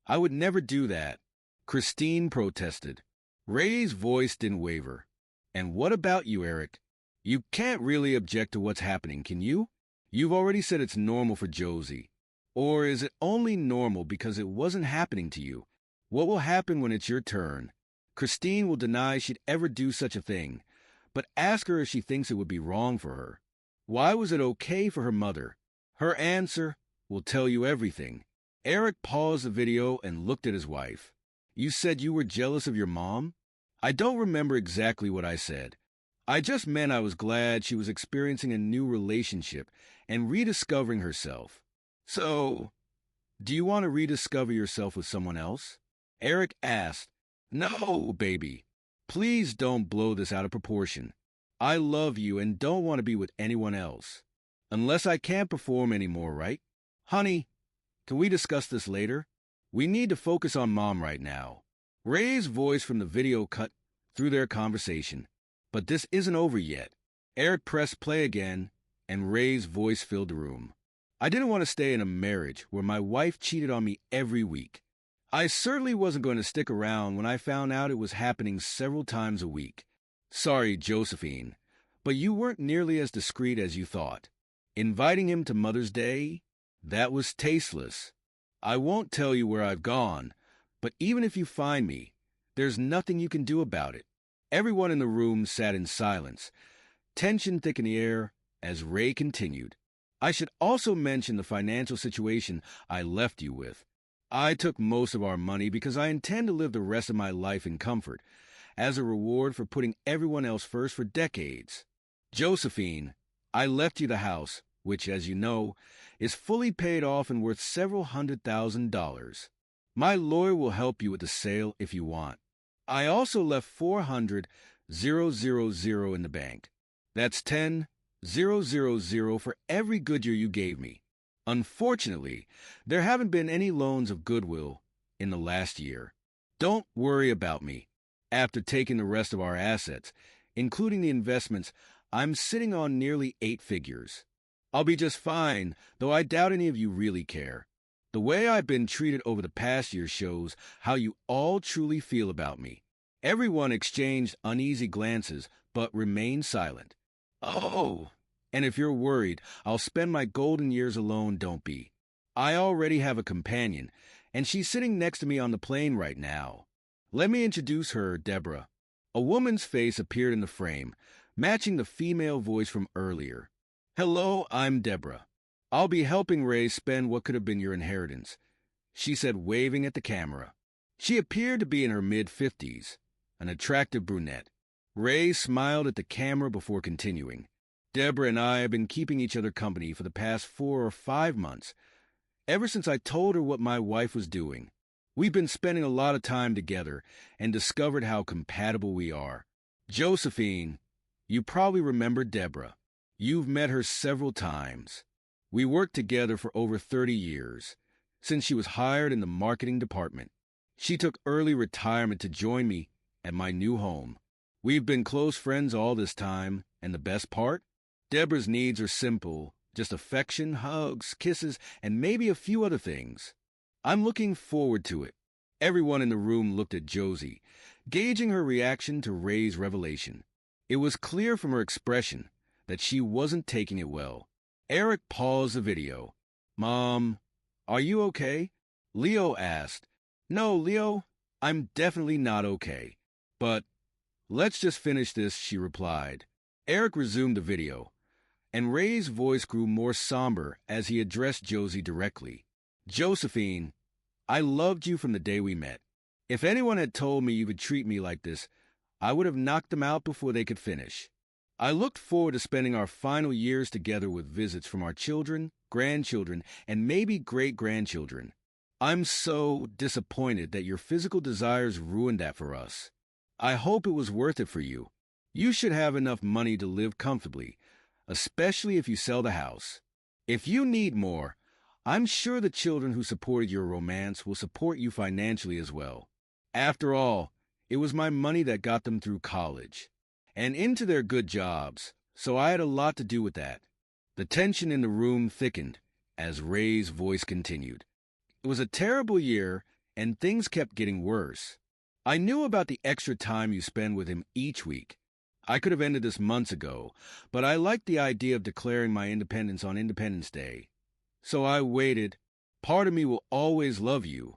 I would never do that," Christine protested. Ray's voice didn't waver. "And what about you, Eric? You can't really object to what's happening, can you? You've already said it's normal for Josie. Or is it only normal because it wasn't happening to you? What will happen when it's your turn? Christine will deny she'd ever do such a thing, but ask her if she thinks it would be wrong for her. Why was it okay for her mother? Her answer will tell you everything." Eric paused the video and looked at his wife. "You said you were jealous of your mom?" "I don't remember exactly what I said. I just meant I was glad she was experiencing a new relationship and rediscovering herself." "So, do you want to rediscover yourself with someone else?" Eric asked. "No, baby. Please don't blow this out of proportion. I love you and don't want to be with anyone else." Unless I can't perform anymore, right? Honey, can we discuss this later? We need to focus on Mom right now. Ray's voice from the video cut through their conversation. But this isn't over yet. Eric pressed play again, and Ray's voice filled the room. I didn't want to stay in a marriage where my wife cheated on me every week. I certainly wasn't going to stick around when I found out it was happening several times a week. Sorry, Josephine, but you weren't nearly as discreet as you thought. Inviting him to Mother's Day? That was tasteless. I won't tell you where I've gone, but even if you find me, there's nothing you can do about it. Everyone in the room sat in silence. Tension thick in the air as Ray continued. I should also mention the financial situation I left you with. I took most of our money because I intend to live the rest of my life in comfort, as a reward for putting everyone else first for decades. Josephine, I left you the house, which, as you know, is fully paid off and worth several $100,000. My lawyer will help you with the sale if you want. I also left $400,000 in the bank. That's $10,000 for every Goodyear you gave me. Unfortunately, there haven't been any loans of goodwill in the last year. Don't worry about me. After taking the rest of our assets, including the investments, I'm sitting on nearly 8 figures. I'll be just fine, though I doubt any of you really care. The way I've been treated over the past year shows how you all truly feel about me. Everyone exchanged uneasy glances, but remained silent. Oh, and if you're worried I'll spend my golden years alone, don't be. I already have a companion, and she's sitting next to me on the plane right now. Let me introduce her, Deborah. A woman's face appeared in the frame, matching the female voice from earlier. Hello, I'm Deborah. I'll be helping Ray spend what could have been your inheritance, she said, waving at the camera. She appeared to be in her mid-50s, an attractive brunette. Ray smiled at the camera before continuing. Deborah and I have been keeping each other company for the past 4 or 5 months, ever since I told her what my wife was doing. We've been spending a lot of time together and discovered how compatible we are. Josephine, you probably remember Deborah. You've met her several times. We worked together for over 30 years, since she was hired in the marketing department. She took early retirement to join me at my new home. We've been close friends all this time, and the best part? Deborah's needs are simple, just affection, hugs, kisses, and maybe a few other things. I'm looking forward to it. Everyone in the room looked at Josie, gauging her reaction to Ray's revelation. It was clear from her expression that she wasn't taking it well. Eric paused the video. Mom, are you okay? Leo asked. No, Leo, I'm definitely not okay. But let's just finish this, she replied. Eric resumed the video, and Ray's voice grew more somber as he addressed Josie directly. Josephine, I loved you from the day we met. If anyone had told me you would treat me like this, I would have knocked them out before they could finish. I looked forward to spending our final years together with visits from our children, grandchildren, and maybe great-grandchildren. I'm so disappointed that your physical desires ruined that for us. I hope it was worth it for you. You should have enough money to live comfortably, especially if you sell the house. If you need more, I'm sure the children who supported your romance will support you financially as well. After all, it was my money that got them through college and into their good jobs, so I had a lot to do with that. The tension in the room thickened as Ray's voice continued. It was a terrible year, and things kept getting worse. I knew about the extra time you spend with him each week. I could have ended this months ago, but I liked the idea of declaring my independence on Independence Day. So I waited. Part of me will always love you,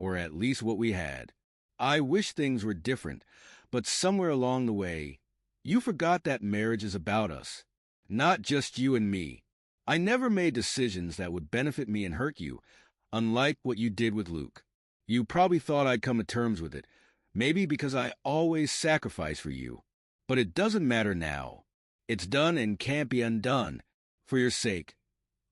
or at least what we had. I wish things were different, but somewhere along the way, you forgot that marriage is about us, not just you and me. I never made decisions that would benefit me and hurt you, unlike what you did with Luke. You probably thought I'd come to terms with it, maybe because I always sacrifice for you. But it doesn't matter now. It's done and can't be undone. For your sake,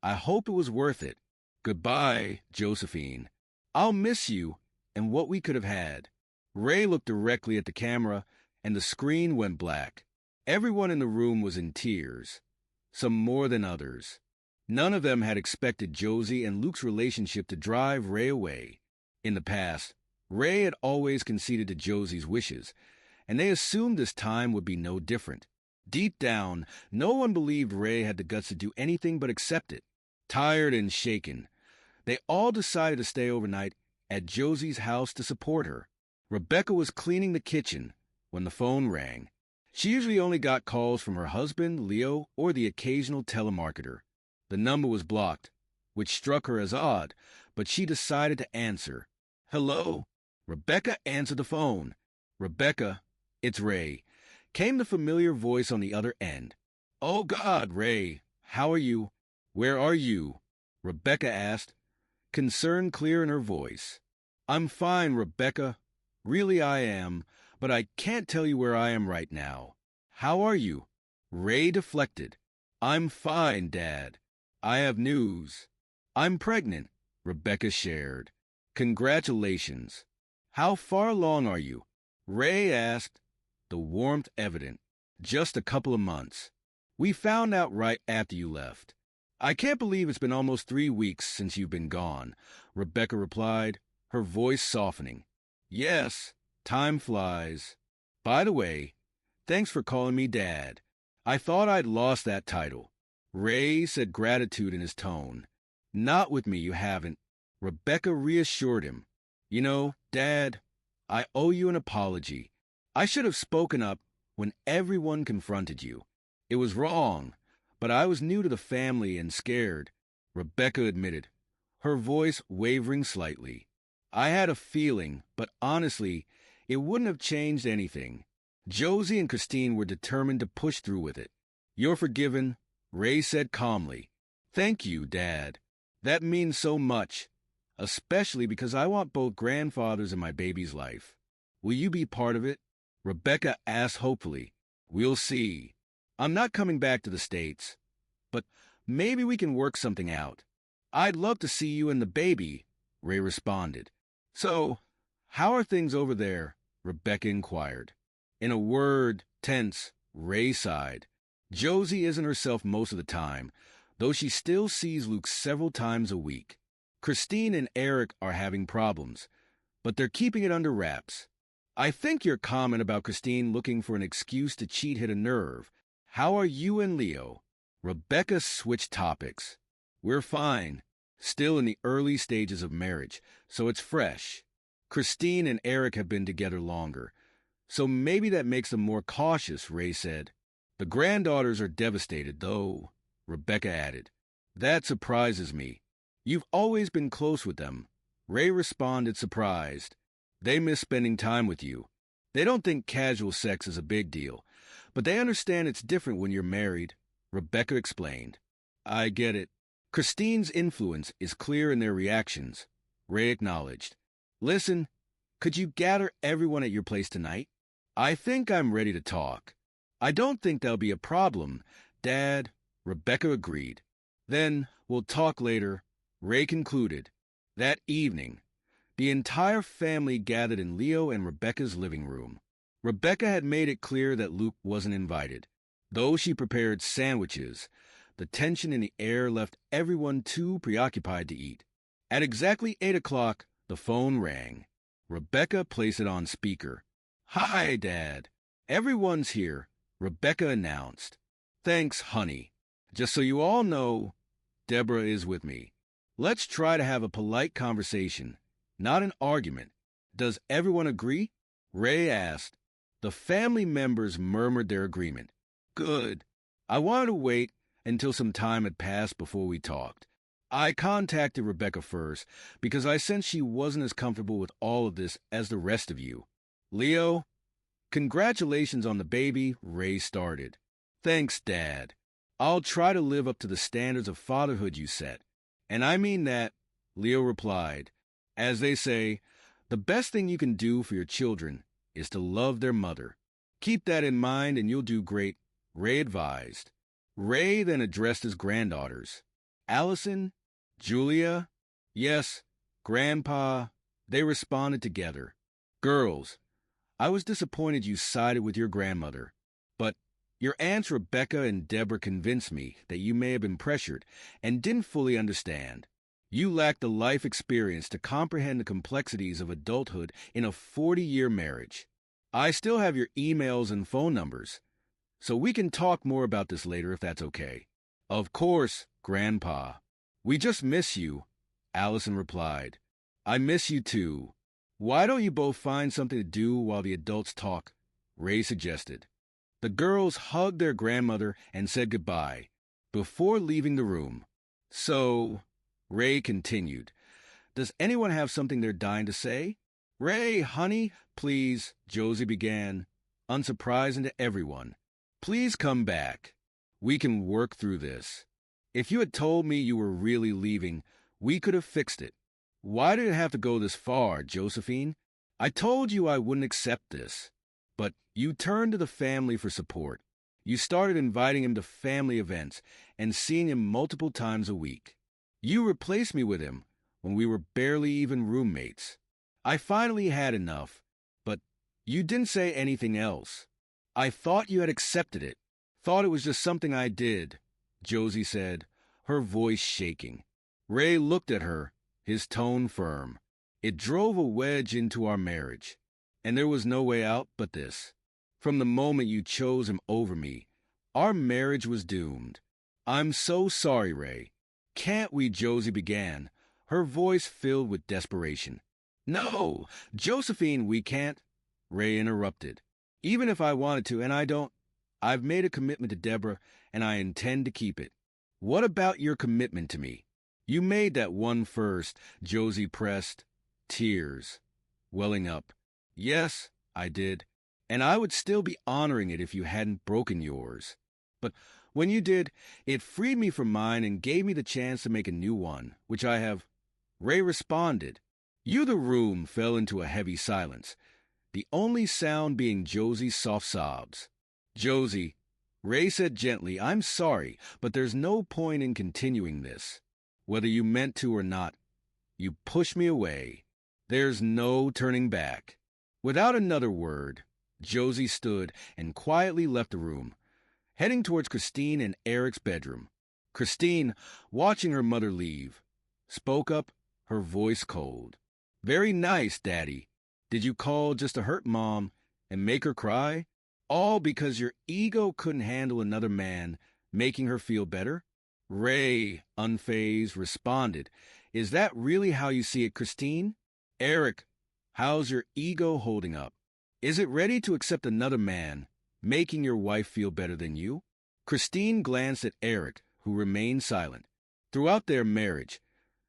I hope it was worth it. Goodbye, Josephine. I'll miss you and what we could have had. Ray looked directly at the camera, and the screen went black. Everyone in the room was in tears. some more than others. None of them had expected Josie and Luke's relationship to drive Ray away. In the past, Ray had always conceded to Josie's wishes, and they assumed this time would be no different. Deep down, no one believed Ray had the guts to do anything but accept it. Tired and shaken, they all decided to stay overnight at Josie's house to support her. Rebecca was cleaning the kitchen when the phone rang. She usually only got calls from her husband, Leo, or the occasional telemarketer. The number was blocked, which struck her as odd, but she decided to answer. "Hello?" Rebecca answered the phone. "Rebecca, it's Ray," came the familiar voice on the other end. "Oh God, Ray, how are you? Where are you?" Rebecca asked, concern clear in her voice. "I'm fine, Rebecca. Really I am, but I can't tell you where I am right now. How are you?" Ray deflected. "I'm fine, Dad. I have news. I'm pregnant," Rebecca shared. "Congratulations. How far along are you?" Ray asked, the warmth evident. "Just a couple of months. We found out right after you left." "I can't believe it's been almost 3 weeks since you've been gone," Rebecca replied, her voice softening. "Yes, time flies. By the way, thanks for calling me Dad. I thought I'd lost that title." Ray said gratitude in his tone. "Not with me, you haven't." Rebecca reassured him. "You know, Dad, I owe you an apology. I should have spoken up when everyone confronted you. It was wrong, but I was new to the family and scared," Rebecca admitted, her voice wavering slightly. "I had a feeling, but honestly, it wouldn't have changed anything." Josie and Christine were determined to push through with it. "You're forgiven," Ray said calmly. "Thank you, Dad. That means so much, especially because I want both grandfathers in my baby's life. Will you be part of it?" Rebecca asked hopefully. "We'll see. I'm not coming back to the States, but maybe we can work something out." "I'd love to see you and the baby," Ray responded. "So, how are things over there?" Rebecca inquired. In a word, tense, Ray sighed. Josie isn't herself most of the time, though she still sees Luke several times a week. Christine and Eric are having problems, but they're keeping it under wraps. "I think your comment about Christine looking for an excuse to cheat hit a nerve. How are you and Leo?" Rebecca switched topics. "We're fine. Still in the early stages of marriage, so it's fresh. Christine and Eric have been together longer, so maybe that makes them more cautious," Ray said. "The granddaughters are devastated, though," Rebecca added. "That surprises me. You've always been close with them." Ray responded, surprised. "They miss spending time with you. They don't think casual sex is a big deal, but they understand it's different when you're married," Rebecca explained. "I get it. Christine's influence is clear in their reactions," Ray acknowledged. "Listen, could you gather everyone at your place tonight? I think I'm ready to talk." "I don't think there'll be a problem, Dad," Rebecca agreed. "Then we'll talk later," Ray concluded. That evening, the entire family gathered in Leo and Rebecca's living room. Rebecca had made it clear that Luke wasn't invited. Though she prepared sandwiches, the tension in the air left everyone too preoccupied to eat. At exactly 8 o'clock, the phone rang. Rebecca placed it on speaker. "Hi, Dad. Everyone's here," Rebecca announced. "Thanks, honey. Just so you all know, Deborah is with me. Let's try to have a polite conversation, not an argument. Does everyone agree?" Ray asked. The family members murmured their agreement. "Good. I wanted to wait until some time had passed before we talked. I contacted Rebecca first because I sensed she wasn't as comfortable with all of this as the rest of you. Leo, congratulations on the baby," Ray started. "Thanks, Dad. I'll try to live up to the standards of fatherhood you set. And I mean that," Leo replied. "As they say, the best thing you can do for your children is to love their mother. Keep that in mind and you'll do great," Ray advised. Ray then addressed his granddaughters. "Allison, Julia, yes, Grandpa," they responded together. "Girls, I was disappointed you sided with your grandmother, but Your aunts Rebecca and Deborah convinced me that you may have been pressured and didn't fully understand. You lacked the life experience to comprehend the complexities of adulthood in a 40-year marriage. I still have your emails and phone numbers, so we can talk more about this later if that's okay. Of course, Grandpa. We just miss you, Allison replied. I miss you too. Why don't you both find something to do while the adults talk? Ray suggested. The girls hugged their grandmother and said goodbye before leaving the room. So, Ray continued, does anyone have something they're dying to say? Ray, honey, please, Josie began, unsurprising to everyone. Please come back. We can work through this. If you had told me you were really leaving, we could have fixed it. Why did it have to go this far, Josephine? I told you I wouldn't accept this. But you turned to the family for support. You started inviting him to family events and seeing him multiple times a week. You replaced me with him when we were barely even roommates. I finally had enough, but you didn't say anything else. I thought you had accepted it, thought it was just something I did, Josie said, her voice shaking. Ray looked at her, his tone firm. It drove a wedge into our marriage, and there was no way out but this. From the moment you chose him over me, our marriage was doomed. I'm so sorry, Ray. Can't we, Josie began, her voice filled with desperation. No, Josephine, we can't, Ray interrupted. Even if I wanted to, and I don't, I've made a commitment to Deborah, and I intend to keep it. What about your commitment to me? You made that one first, Josie pressed, tears welling up. Yes, I did, and I would still be honoring it if you hadn't broken yours. But when you did, it freed me from mine and gave me the chance to make a new one, which I have. Ray responded. The room fell into a heavy silence, the only sound being Josie's soft sobs. Josie, Ray said gently, I'm sorry, but there's no point in continuing this. Whether you meant to or not, you pushed me away. There's no turning back. Without another word, Josie stood and quietly left the room, heading towards Christine and Eric's bedroom. Christine, watching her mother leave, spoke up, her voice cold. Very nice, Daddy. Did you call just to hurt Mom and make her cry? All because your ego couldn't handle another man making her feel better? Ray, unfazed, responded, Is that really how you see it, Christine? Eric, how's your ego holding up? Is it ready to accept another man making your wife feel better than you? Christine glanced at Eric, who remained silent. Throughout their marriage,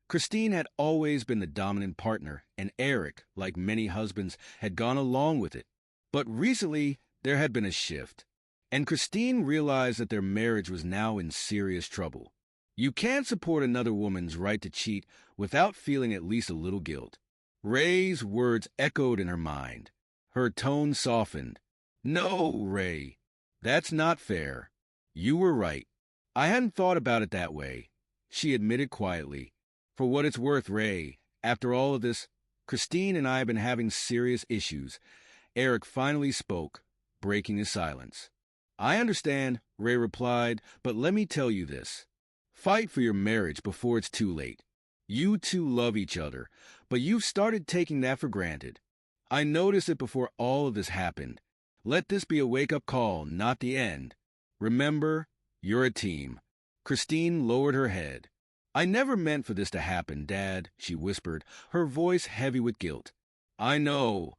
Christine had always been the dominant partner, and Eric, like many husbands, had gone along with it. But recently, there had been a shift, and Christine realized that their marriage was now in serious trouble. You can't support another woman's right to cheat without feeling at least a little guilt. Ray's words echoed in her mind. Her tone softened. No, Ray, that's not fair. You were right. I hadn't thought about it that way, she admitted quietly. For what it's worth, Ray, after all of this, Christine and I have been having serious issues. Eric finally spoke, breaking his silence. I understand, Ray replied, but let me tell you this. Fight for your marriage before it's too late. You two love each other, but you've started taking that for granted. I noticed it before all of this happened. Let this be a wake-up call, not the end. Remember, you're a team. Christine lowered her head. I never meant for this to happen, Dad, she whispered, her voice heavy with guilt. I know,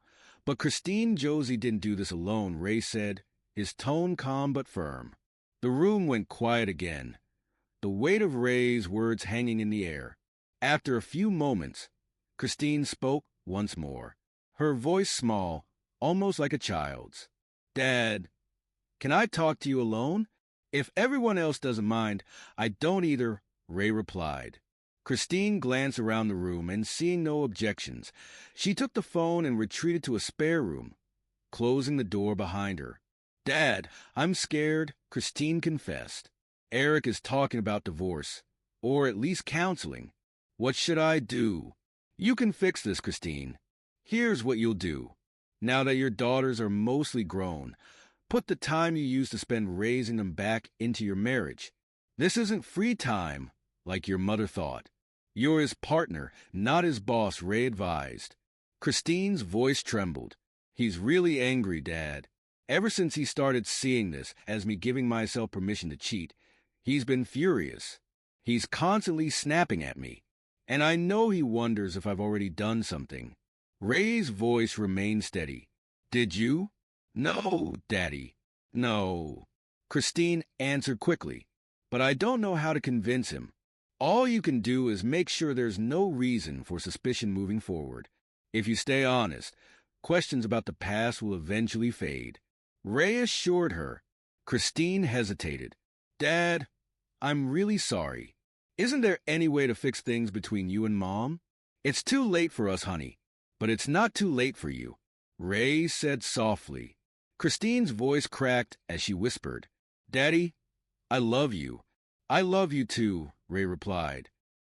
but Christine Josie didn't do this alone, Ray said, his tone calm but firm. The room went quiet again, the weight of Ray's words hanging in the air. After a few moments, Christine spoke once more, her voice small, almost like a child's. Dad, can I talk to you alone? If everyone else doesn't mind, I don't either, Ray replied. Christine glanced around the room and, seeing no objections, she took the phone and retreated to a spare room, closing the door behind her. Dad, I'm scared, Christine confessed. Eric is talking about divorce, or at least counseling. What should I do? You can fix this, Christine. Here's what you'll do. Now that your daughters are mostly grown, Put the time you used to spend raising them back into your marriage. This isn't free time, like your mother thought. You're his partner, not his boss, Ray advised. Christine's voice trembled. He's really angry, Dad. Ever since he started seeing this as me giving myself permission to cheat, he's been furious. He's constantly snapping at me. And I know he wonders if I've already done something. Ray's voice remained steady. Did you? No, Daddy. No. Christine answered quickly. But I don't know how to convince him. All you can do is make sure there's no reason for suspicion moving forward. If you stay honest, questions about the past will eventually fade. Ray assured her. Christine hesitated. Dad, I'm really sorry. Isn't there any way to fix things between you and Mom? It's too late for us, honey, but it's not too late for you, Ray said softly. Christine's voice cracked as she whispered, Daddy, I love you. I love you too, Ray replied.